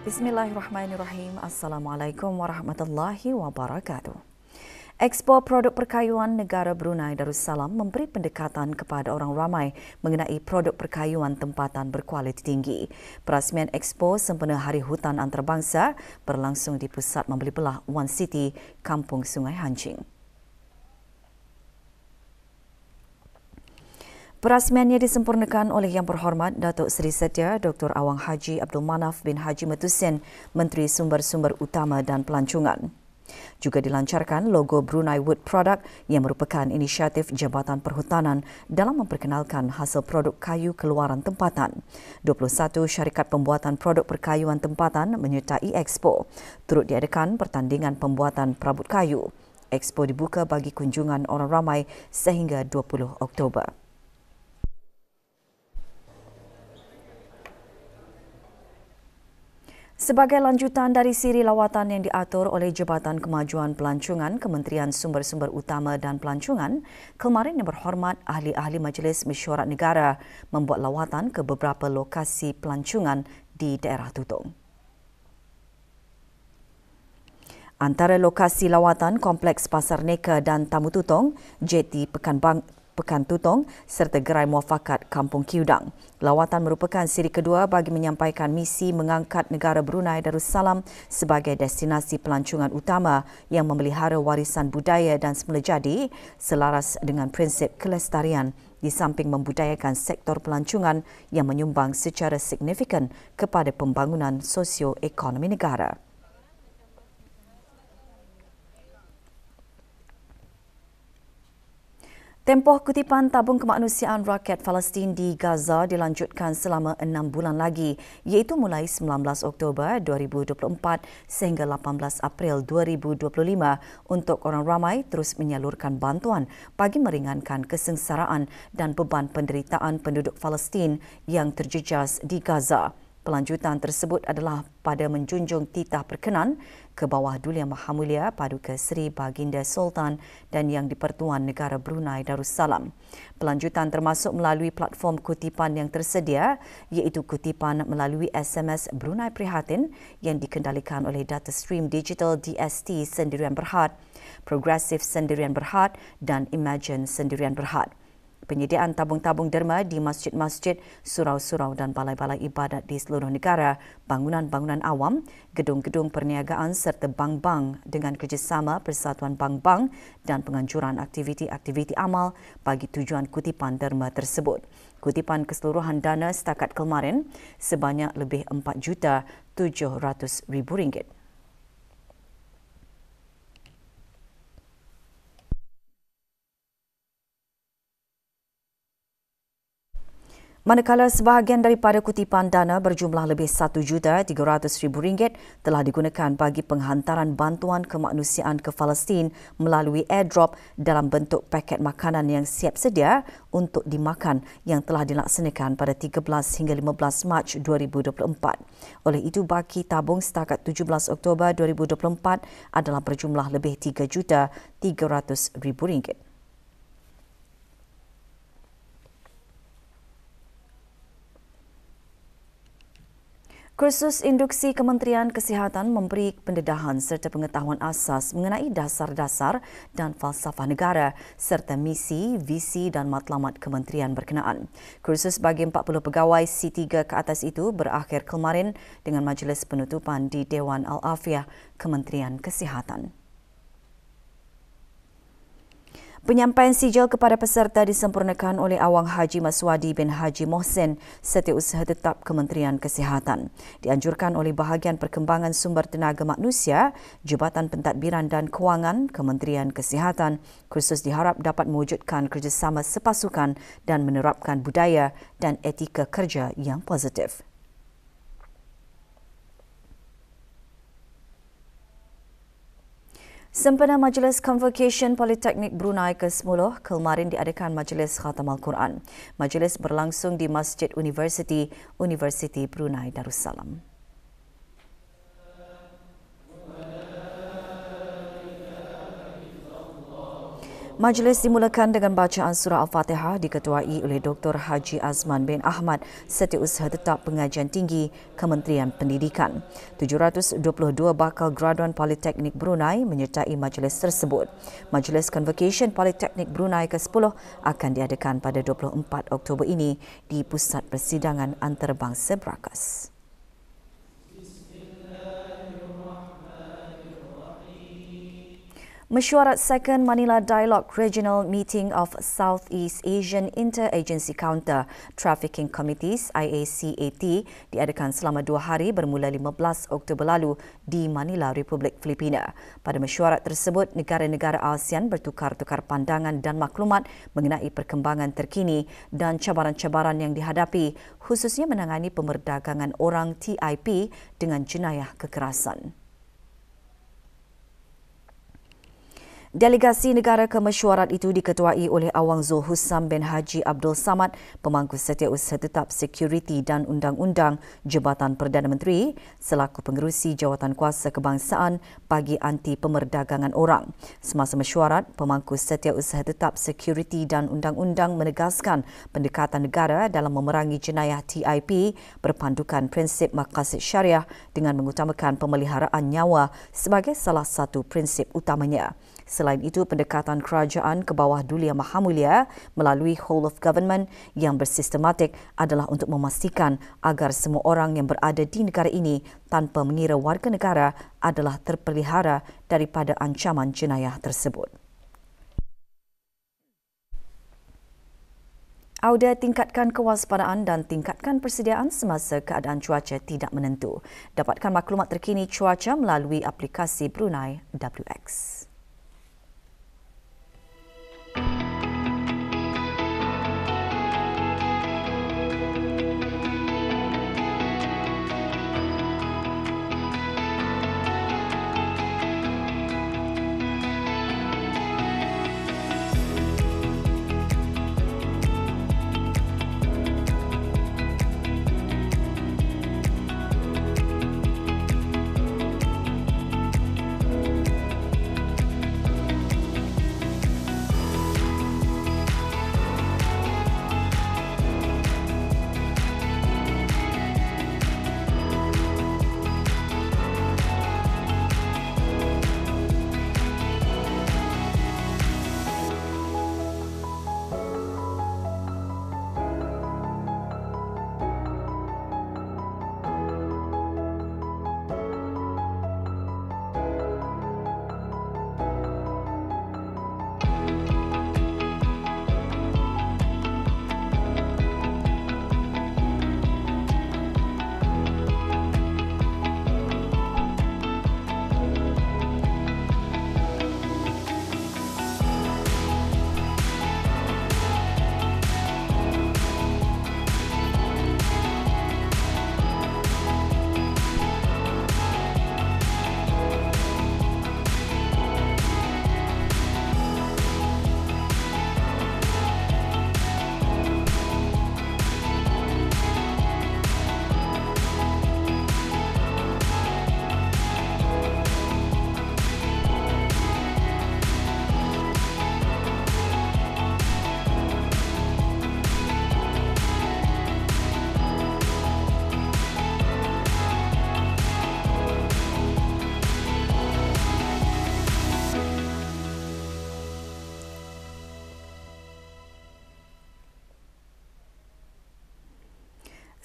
Bismillahirrahmanirrahim. Assalamualaikum warahmatullahi wabarakatuh. Expo Produk Perkayuan Negara Brunei Darussalam memberi pendekatan kepada orang ramai mengenai produk perkayuan tempatan berkualiti tinggi. Perasmian Expo sempena Hari Hutan Antarabangsa berlangsung di Pusat Membeli Belah One City, Kampung Sungai Hancing. Perasmiannya disempurnakan oleh Yang Berhormat Datuk Seri Setia Dr. Awang Haji Abdul Manaf bin Haji Metusin, Menteri Sumber-Sumber Utama dan Pelancongan. Juga dilancarkan logo Brunei Wood Product yang merupakan inisiatif Jabatan Perhutanan dalam memperkenalkan hasil produk kayu keluaran tempatan. 21 syarikat pembuatan produk perkayuan tempatan menyertai Expo. Turut diadakan pertandingan pembuatan perabot kayu. Expo dibuka bagi kunjungan orang ramai sehingga 20 Oktober. Sebagai lanjutan dari siri lawatan yang diatur oleh Jabatan Kemajuan Pelancongan Kementerian Sumber-Sumber Utama dan Pelancongan, kemarin Yang Berhormat Ahli-Ahli Majlis Mesyuarat Negara membuat lawatan ke beberapa lokasi pelancongan di daerah Tutong. Antara lokasi lawatan Kompleks Pasar Neka dan Tamu Tutong, Jeti Pekan Tutong serta Gerai Muafakat Kampung Kiudang. Lawatan merupakan siri kedua bagi menyampaikan misi mengangkat negara Brunei Darussalam sebagai destinasi pelancongan utama yang memelihara warisan budaya dan semula jadi selaras dengan prinsip kelestarian di samping membudayakan sektor pelancongan yang menyumbang secara signifikan kepada pembangunan sosio-ekonomi negara. Tempoh kutipan tabung kemanusiaan rakyat Palestin di Gaza dilanjutkan selama 6 bulan lagi, iaitu mulai 19 Oktober 2024 sehingga 18 April 2025 untuk orang ramai terus menyalurkan bantuan bagi meringankan kesengsaraan dan beban penderitaan penduduk Palestin yang terjejas di Gaza. Pelanjutan tersebut adalah pada menjunjung titah perkenan ke bawah Duli Yang Maha Mulia Paduka Seri Baginda Sultan dan Yang di-Pertuan Negara Brunei Darussalam. Pelanjutan termasuk melalui platform kutipan yang tersedia iaitu kutipan melalui SMS Brunei Prihatin yang dikendalikan oleh Data Stream Digital DST Sendirian Berhad, Progresif Sendirian Berhad dan Imagine Sendirian Berhad. Penyediaan tabung-tabung derma di masjid-masjid, surau-surau dan balai-balai ibadat di seluruh negara, bangunan-bangunan awam, gedung-gedung perniagaan serta bank-bank dengan kerjasama Persatuan Bank-Bank dan penganjuran aktiviti-aktiviti amal bagi tujuan kutipan derma tersebut. Kutipan keseluruhan dana setakat kemarin sebanyak lebih RM4,700,000. Manakala sebahagian daripada kutipan dana berjumlah lebih RM1,300,000 telah digunakan bagi penghantaran bantuan kemanusiaan ke Palestin melalui airdrop dalam bentuk paket makanan yang siap sedia untuk dimakan yang telah dilaksanakan pada 13 hingga 15 Mac 2024. Oleh itu, baki tabung setakat 17 Oktober 2024 adalah berjumlah lebih RM3,300,000. Kursus induksi Kementerian Kesihatan memberi pendedahan serta pengetahuan asas mengenai dasar-dasar dan falsafah negara serta misi, visi dan matlamat kementerian berkenaan. Kursus bagi 40 pegawai C3 ke atas itu berakhir kemarin dengan majlis penutupan di Dewan Al-Afiah Kementerian Kesihatan. Penyampaian sijil kepada peserta disempurnakan oleh Awang Haji Maswadi bin Haji Mohsin, Setiausaha Tetap Kementerian Kesihatan. Dianjurkan oleh Bahagian Perkembangan Sumber Tenaga Manusia, Jabatan Pentadbiran dan Kewangan Kementerian Kesihatan, kursus diharap dapat mewujudkan kerjasama sepasukan dan menerapkan budaya dan etika kerja yang positif. Sempena Majlis Convocation Politeknik Brunei ke-10, kemarin diadakan Majlis Khatam Al-Quran. Majlis berlangsung di Masjid Universiti Brunei Darussalam. Majlis dimulakan dengan bacaan surah Al-Fatihah diketuai oleh Dr. Haji Azman bin Ahmad, Setiausaha Tetap Pengajian Tinggi Kementerian Pendidikan. 722 bakal graduan Politeknik Brunei menyertai majlis tersebut. Majlis Convocation Politeknik Brunei ke-10 akan diadakan pada 24 Oktober ini di Pusat Persidangan Antarabangsa Berakas. Mesyuarat Second Manila Dialogue Regional Meeting of Southeast Asian Interagency Counter Trafficking Committees IACAT diadakan selama 2 hari bermula 15 Oktober lalu di Manila, Republik Filipina. Pada mesyuarat tersebut, negara-negara ASEAN bertukar-tukar pandangan dan maklumat mengenai perkembangan terkini dan cabaran-cabaran yang dihadapi, khususnya menangani pemerdagangan orang TIP dengan jenayah kekerasan. Delegasi negara ke mesyuarat itu diketuai oleh Awang Zul Hussam bin Haji Abdul Samad, Pemangku Setiausaha Tetap Sekuriti dan Undang-Undang Jabatan Perdana Menteri selaku pengerusi Jawatan Kuasa Kebangsaan bagi Anti Pemerdagangan Orang. Semasa mesyuarat, Pemangku Setiausaha Tetap Sekuriti dan Undang-Undang menegaskan pendekatan negara dalam memerangi jenayah TIP berpandukan prinsip maqasid syariah dengan mengutamakan pemeliharaan nyawa sebagai salah satu prinsip utamanya. Selain itu, pendekatan kerajaan ke bawah Duli Yang Maha Mulia melalui whole of government yang bersistematik adalah untuk memastikan agar semua orang yang berada di negara ini tanpa mengira warga negara adalah terpelihara daripada ancaman jenayah tersebut. Auda tingkatkan kewaspadaan dan tingkatkan persediaan semasa keadaan cuaca tidak menentu. Dapatkan maklumat terkini cuaca melalui aplikasi Brunei WX.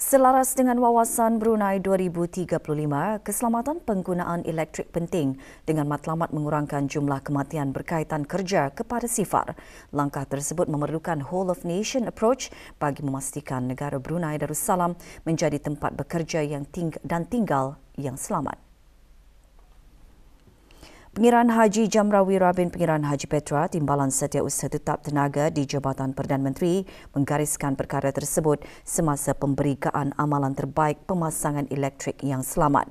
Selaras dengan wawasan Brunei 2035, keselamatan penggunaan elektrik penting dengan matlamat mengurangkan jumlah kematian berkaitan kerja kepada sifar. Langkah tersebut memerlukan whole of nation approach bagi memastikan negara Brunei Darussalam menjadi tempat bekerja yang tinggal yang selamat. Pengiran Haji Jamrawira bin Pengiran Haji Petra, Timbalan Setiausaha Tetap Tenaga di Jabatan Perdana Menteri menggariskan perkara tersebut semasa pemberikaan amalan terbaik pemasangan elektrik yang selamat.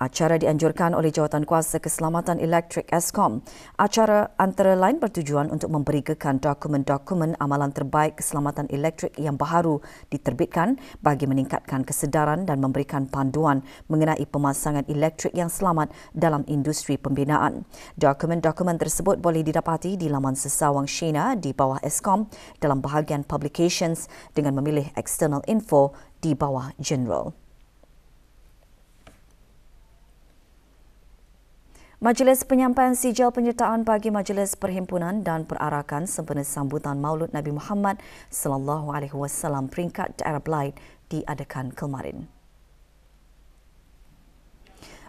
Acara dianjurkan oleh Jawatankuasa Keselamatan Elektrik Eskom. Acara antara lain bertujuan untuk memberikan dokumen-dokumen amalan terbaik keselamatan elektrik yang baharu diterbitkan bagi meningkatkan kesedaran dan memberikan panduan mengenai pemasangan elektrik yang selamat dalam industri pembinaan. Dokumen-dokumen tersebut boleh didapati di laman sesawang Shina di bawah Eskom dalam bahagian Publications dengan memilih External Info di bawah General. Majlis Penyampaian Sijil Penyertaan bagi Majlis Perhimpunan dan Perarakan sempena sambutan Maulud Nabi Muhammad sallallahu alaihi wasallam peringkat daerah Belait diadakan kemarin.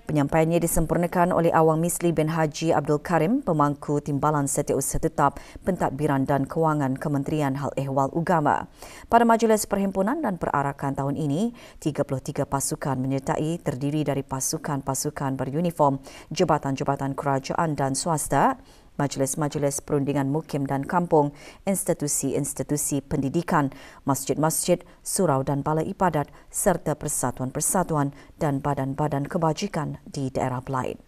Penyampaiannya disempurnakan oleh Awang Misli bin Haji Abdul Karim, pemangku Timbalan Setiausaha Tetap Pentadbiran dan Kewangan Kementerian Hal Ehwal Ugama. Pada Majlis Perhimpunan dan Perarakan tahun ini, 33 pasukan menyertai terdiri dari pasukan-pasukan beruniform, jabatan-jabatan kerajaan dan swasta, majlis-majlis perundingan mukim dan kampung, institusi-institusi pendidikan, masjid-masjid, surau dan balai ibadat serta persatuan-persatuan dan badan-badan kebajikan di daerah Belait.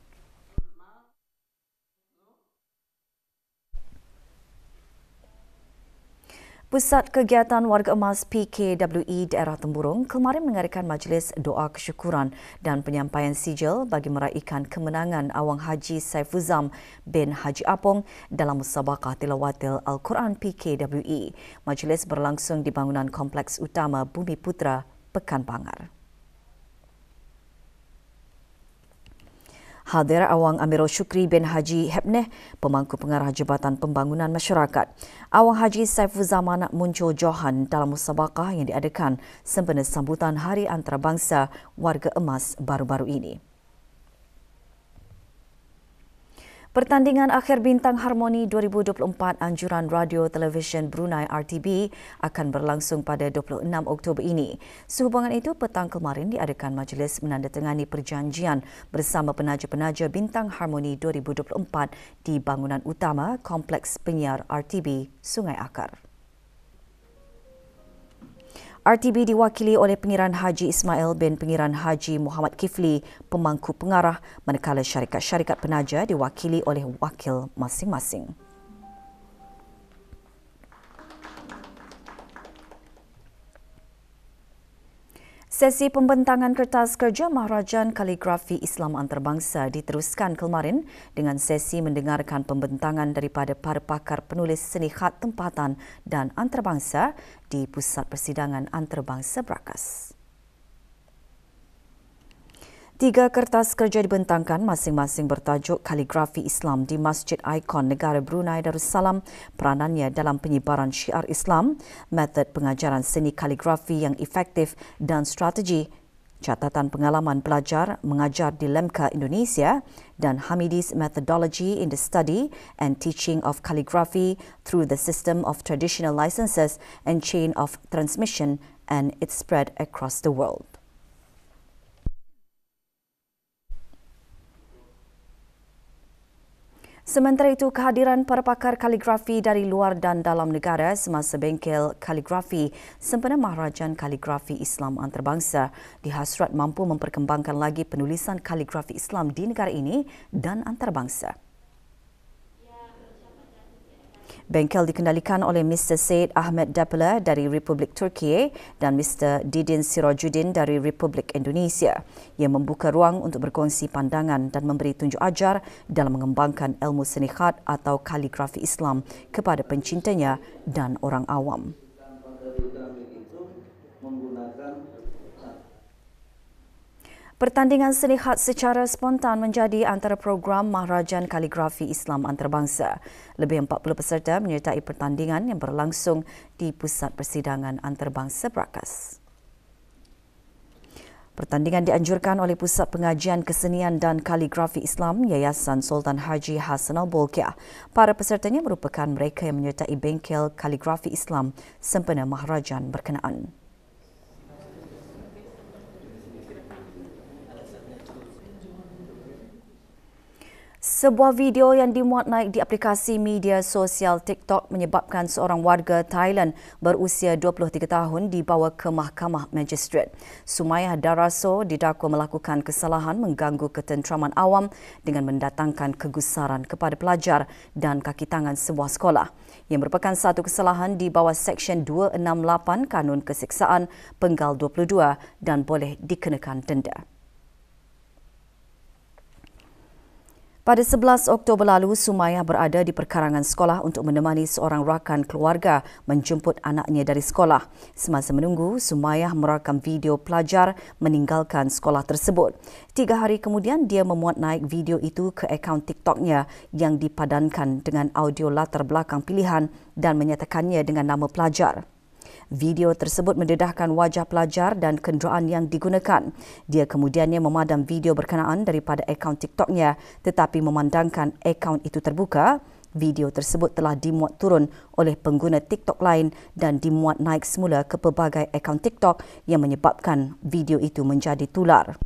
Pusat Kegiatan Warga Emas PKWE Daerah Temburong kemarin mengadakan majlis doa kesyukuran dan penyampaian sijil bagi meraihkan kemenangan Awang Haji Saifuzam bin Haji Apong dalam musabaqah tilawatil Al-Quran PKWE. Majlis berlangsung di bangunan Kompleks Utama Bumi Putra, Pekan Pangar. Hadir Awang Amirul Syukri bin Haji Hebneh, pemangku pengarah Jabatan Pembangunan Masyarakat. Awang Haji Saifuzam muncul johan dalam musabaqah yang diadakan sempena sambutan Hari Antarabangsa Warga Emas baru-baru ini. Pertandingan akhir Bintang Harmoni 2024 Anjuran Radio Televisyen Brunei RTB akan berlangsung pada 26 Oktober ini. Sehubungan itu, petang kemarin diadakan majlis menandatangani perjanjian bersama penaja-penaja Bintang Harmoni 2024 di bangunan utama Kompleks Penyiar RTB Sungai Akar. RTB diwakili oleh Pengiran Haji Ismail bin Pengiran Haji Muhammad Kifli, pemangku pengarah, manakala syarikat-syarikat penaja diwakili oleh wakil masing-masing. Sesi pembentangan kertas kerja Maharajan Kaligrafi Islam Antarabangsa diteruskan kemarin dengan sesi mendengarkan pembentangan daripada para pakar penulis seni khat tempatan dan antarabangsa di Pusat Persidangan Antarabangsa Brakas. 3 kertas kerja dibentangkan masing-masing bertajuk Kaligrafi Islam di Masjid Ikon Negara Brunei Darussalam, peranannya dalam penyebaran syiar Islam, metod pengajaran seni kaligrafi yang efektif dan strategi, catatan pengalaman belajar mengajar di Lemka Indonesia dan Hamidis Methodology in the Study and Teaching of Calligraphy through the System of Traditional Licenses and Chain of Transmission and its spread across the world. Sementara itu, kehadiran para pakar kaligrafi dari luar dan dalam negara semasa bengkel kaligrafi sempena Maharajan Kaligrafi Islam Antarabangsa dihasrat mampu memperkembangkan lagi penulisan kaligrafi Islam di negara ini dan antarabangsa. Bengkel dikendalikan oleh Mr. Said Ahmed Dapela dari Republik Turki dan Mr. Didin Sirajuddin dari Republik Indonesia yang membuka ruang untuk berkongsi pandangan dan memberi tunjuk ajar dalam mengembangkan ilmu seni khat atau kaligrafi Islam kepada pencintanya dan orang awam. Pertandingan seni khat secara spontan menjadi antara program Maharajan Kaligrafi Islam Antarabangsa. Lebih 40 peserta menyertai pertandingan yang berlangsung di Pusat Persidangan Antarabangsa Brakas. Pertandingan dianjurkan oleh Pusat Pengajian Kesenian dan Kaligrafi Islam Yayasan Sultan Haji Hassan Al-Bolkiah. Para pesertanya merupakan mereka yang menyertai bengkel kaligrafi Islam sempena Maharajan berkenaan. Sebuah video yang dimuat naik di aplikasi media sosial TikTok menyebabkan seorang warga Thailand berusia 23 tahun dibawa ke Mahkamah Magistrate. Sumaiyah Daraso didakwa melakukan kesalahan mengganggu ketenteraman awam dengan mendatangkan kegusaran kepada pelajar dan kaki tangan sebuah sekolah. Yang merupakan satu kesalahan di bawah Seksyen 268 Kanun Keseksaan Penggal 22 dan boleh dikenakan denda. Pada 11 Oktober lalu, Sumaiyah berada di perkarangan sekolah untuk menemani seorang rakan keluarga menjemput anaknya dari sekolah. Semasa menunggu, Sumaiyah merakam video pelajar meninggalkan sekolah tersebut. 3 hari kemudian, dia memuat naik video itu ke akaun TikToknya yang dipadankan dengan audio latar belakang pilihan dan menyatakannya dengan nama pelajar. Video tersebut mendedahkan wajah pelajar dan kenderaan yang digunakan. Dia kemudiannya memadam video berkenaan daripada akaun TikToknya tetapi memandangkan akaun itu terbuka. Video tersebut telah dimuat turun oleh pengguna TikTok lain dan dimuat naik semula ke pelbagai akaun TikTok yang menyebabkan video itu menjadi tular.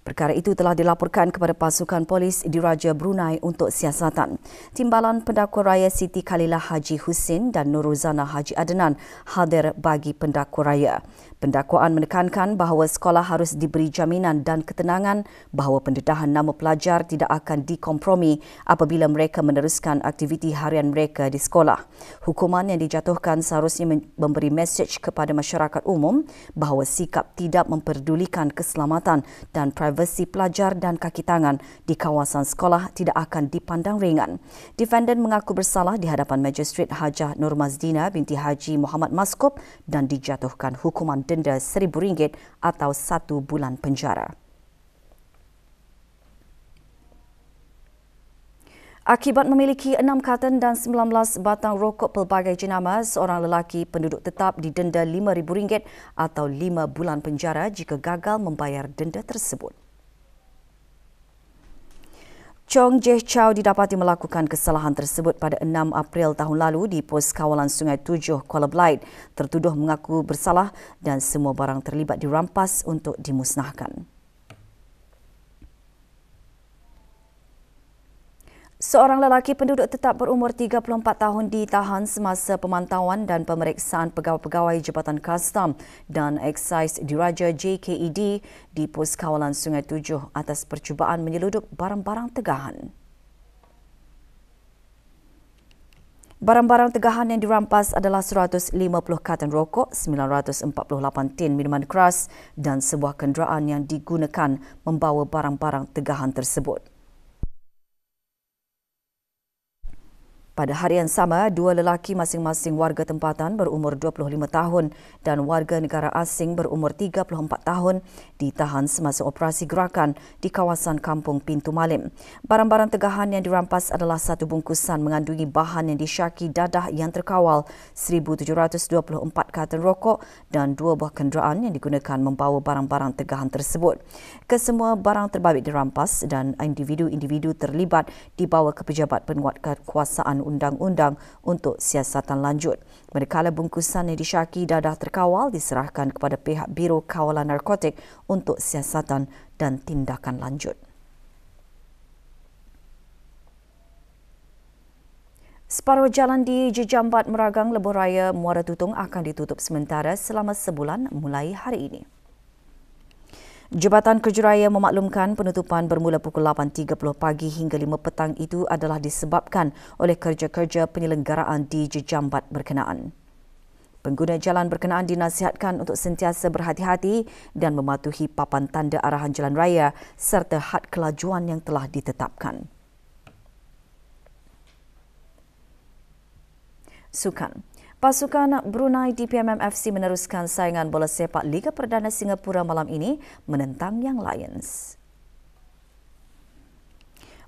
Perkara itu telah dilaporkan kepada pasukan polis Diraja Brunei untuk siasatan. Timbalan Pendakwa Raya Siti Khalilah Haji Husin dan Nuruzana Haji Adnan hadir bagi pendakwa raya. Pendakwaan menekankan bahawa sekolah harus diberi jaminan dan ketenangan bahawa pendedahan nama pelajar tidak akan dikompromi apabila mereka meneruskan aktiviti harian mereka di sekolah. Hukuman yang dijatuhkan seharusnya memberi mesej kepada masyarakat umum bahawa sikap tidak memperdulikan keselamatan dan privasi pelajar dan kaki tangan di kawasan sekolah tidak akan dipandang ringan. Defendant mengaku bersalah di hadapan Magistrate Hajah Nur Mazdina binti Haji Muhammad Maskop dan dijatuhkan hukuman denda RM1,000 atau 1 bulan penjara. Akibat memiliki 6 karton dan 19 batang rokok pelbagai jenama, seorang lelaki penduduk tetap didenda RM5,000 atau 5 bulan penjara jika gagal membayar denda tersebut. Chong Jeh Chow didapati melakukan kesalahan tersebut pada 6 April tahun lalu di pos kawalan Sungai Tujuh, Kuala Belait. Tertuduh mengaku bersalah dan semua barang terlibat dirampas untuk dimusnahkan. Seorang lelaki penduduk tetap berumur 34 tahun ditahan semasa pemantauan dan pemeriksaan pegawai-pegawai Jabatan Kastam dan Eksais Diraja JKED di pos kawalan Sungai Tujuh atas percubaan menyelundup barang-barang tegahan. Barang-barang tegahan yang dirampas adalah 150 karton rokok, 948 tin minuman keras dan sebuah kenderaan yang digunakan membawa barang-barang tegahan tersebut. Pada hari yang sama, 2 lelaki masing-masing warga tempatan berumur 25 tahun dan warga negara asing berumur 34 tahun ditahan semasa operasi gerakan di kawasan Kampung Pintu Malim. Barang-barang tegahan yang dirampas adalah 1 bungkusan mengandungi bahan yang disyaki dadah yang terkawal, 1,724 karton rokok dan 2 buah kenderaan yang digunakan membawa barang-barang tegahan tersebut. Kesemua barang terbabit dirampas dan individu-individu terlibat dibawa ke Pejabat Penguat Kekuasaan Undang-Undang untuk siasatan lanjut. Manakala bungkusan yang disyaki dadah terkawal diserahkan kepada pihak Biro Kawalan Narkotik untuk siasatan dan tindakan lanjut. Separuh jalan di Jejambat Meragang Lebuh Raya Muara Tutung akan ditutup sementara selama sebulan mulai hari ini. Jabatan Kerja Raya memaklumkan penutupan bermula pukul 8.30 pagi hingga 5 petang itu adalah disebabkan oleh kerja-kerja penyelenggaraan di Jejambat berkenaan. Pengguna jalan berkenaan dinasihatkan untuk sentiasa berhati-hati dan mematuhi papan tanda arahan jalan raya serta had kelajuan yang telah ditetapkan. Sukan. Pasukan Brunei DPMM FC meneruskan saingan bola sepak Liga Perdana Singapura malam ini menentang Young Lions.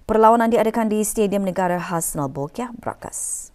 Perlawanan diadakan di Stadium Negara khas Nalbokia, Brakas.